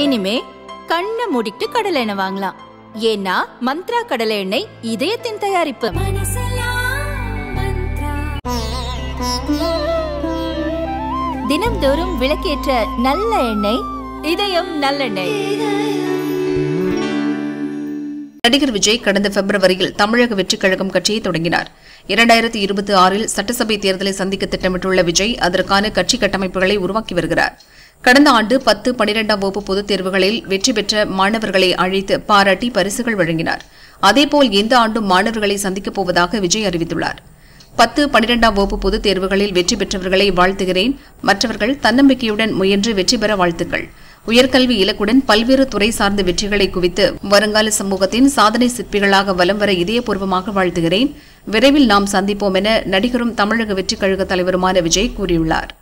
இனிமே கண்ணை மூடிட்டு கடலை எண்ணெய் வாங்கலாம். ஏன்னா மந்த்ரா கடலை எண்ணெய் இதயத்தின் தயாரிப்பு. தினம்தோறும் விளக்கேற்ற நல்ல எண்ணெய் இதயம் நல்லெண்ணெய். நடிகர் விஜய் கடந்த பிப்ரவரியில் தமிழக வெற்றிக் கழகம் கட்சியை தொடங்கினார். 2026இல் சட்டசபை தேர்தலை சந்திக்க திட்டமிட்டுள்ள விஜய் அதற்கான கட்சி கட்டமைப்புகளை உருவாக்கி வருகிறார். கடந்த ஆண்டு 10, 12ஆம் வகுப்பு பொதுத் தேர்வுகளில் வெற்றி பெற்ற மாணவர்களை அழைத்து பாராட்டி பரிசுகள் வழங்கினார். அதேபோல் இந்த ஆண்டும் மாணவர்களை சந்திக்கப் போவதாக விஜய் அறிவித்துள்ளார். 10, 12ஆம் வகுப்பு பொதுத் தேர்வுகளில் வெற்றி பெற்றவர்களை வாழ்த்துகிறேன். மற்றவர்கள் தன்னம்பிக்கையுடன் முயன்று வெற்றி பெற வாழ்த்துக்கள். உயர்கல்வி இலக்குடன் பல்வேறு துறை சார்ந்த வெற்றிகளை குவித்து வருங்கால சமூகத்தின் சாதனை சிற்பிகளாக வலம் வர இதயபூர்வமாக வாழ்த்துகிறேன். விரைவில் நாம் சந்திப்போம் என நடிகரும் தமிழக வெற்றிக் கழக தலைவருமான விஜய் கூறியுள்ளார்.